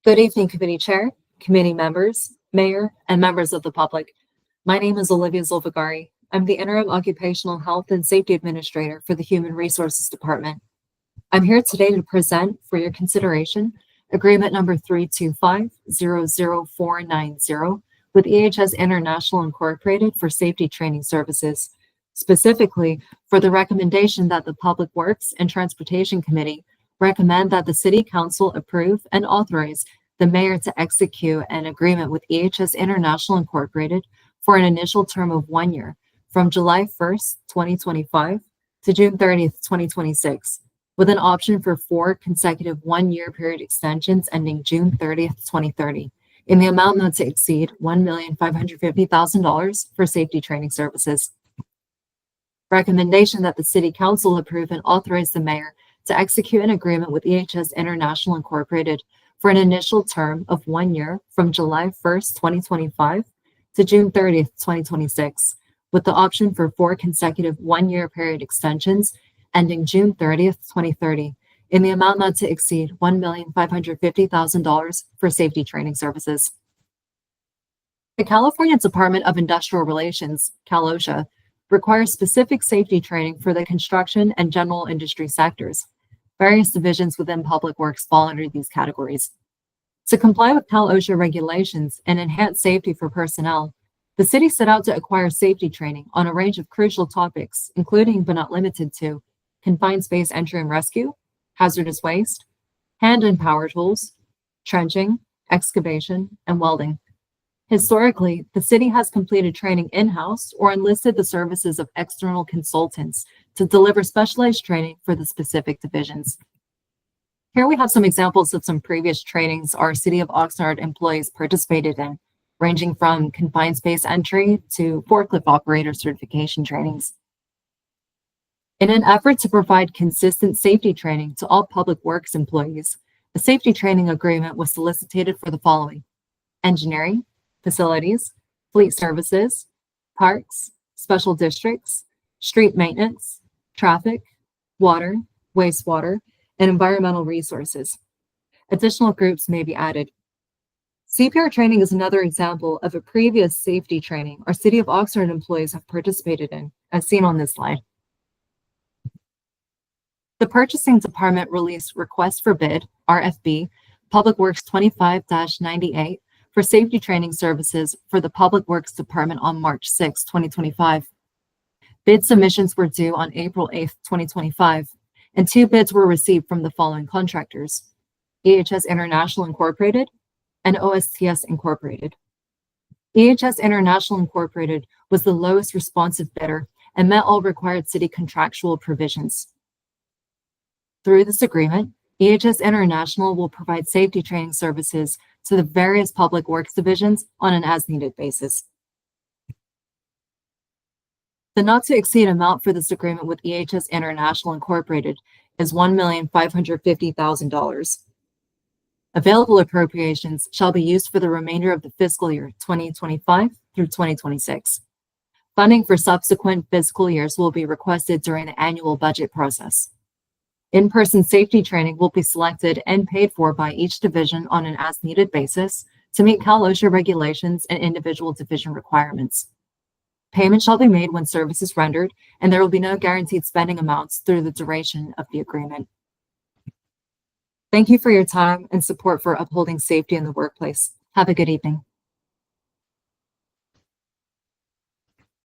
Good evening, Committee Chair, committee members, Mayor, and members of the public. My name is Olivia Zulfagari. I'm the Interim Occupational Health and Safety Administrator for the Human Resources Department. I'm here today to present for your consideration Agreement number 325-00490 with EHS International Incorporated for safety training services, specifically for the recommendation that the Public Works and Transportation Committee recommend that the City Council approve and authorize the Mayor to execute an agreement with EHS International Incorporated for an initial term of 1 year from July 1st, 2025 to June 30th, 2026, with an option for 4 consecutive 1-year period extensions ending June 30th, 2030, in the amount not to exceed $1,550,000 for safety training services. Recommendation that the City Council approve and authorize the Mayor to execute an agreement with EHS International Incorporated for an initial term of 1 year from July 1st, 2025 to June 30th, 2026, with the option for 4 consecutive 1-year period extensions ending June 30th, 2030, in the amount not to exceed $1,550,000 for safety training services. The California Department of Industrial Relations, CalOSHA, requires specific safety training for the construction and general industry sectors. Various divisions within Public Works fall under these categories. To comply with CalOSHA regulations and enhance safety for personnel, the city set out to acquire safety training on a range of crucial topics, including but not limited to confined space entry and rescue, hazardous waste, hand and power tools, trenching, excavation, and welding. Historically, the city has completed training in-house or enlisted the services of external consultants to deliver specialized training for the specific divisions. Here we have some examples of some previous trainings our City of Oxnard employees participated in, ranging from confined space entry to forklift operator certification trainings. In an effort to provide consistent safety training to all Public Works employees, a safety training agreement was solicited for the following: engineering, facilities, fleet services, parks, special districts, street maintenance, traffic, water, wastewater, and environmental resources. Additional groups may be added. CPR training is another example of a previous safety training our City of Oxnard employees have participated in, as seen on this slide. The Purchasing Department released Request for Bid, RFB, Public Works 25-98, for safety training services for the Public Works Department on March 6, 2025. Bid submissions were due on April 8, 2025, and 2 bids were received from the following contractors: EHS International Incorporated and OSTS Incorporated. EHS International Incorporated was the lowest responsive bidder and met all required city contractual provisions. Through this agreement, EHS International will provide safety training services to the various Public Works divisions on an as-needed basis. The not-to-exceed amount for this agreement with EHS International Incorporated is $1,550,000. Available appropriations shall be used for the remainder of the fiscal year 2025 through 2026. Funding for subsequent fiscal years will be requested during the annual budget process. In-person safety training will be selected and paid for by each division on an as-needed basis to meet CalOSHA regulations and individual division requirements. Payment shall be made when service is rendered, and there will be no guaranteed spending amounts through the duration of the agreement. Thank you for your time and support for upholding safety in the workplace. Have a good evening.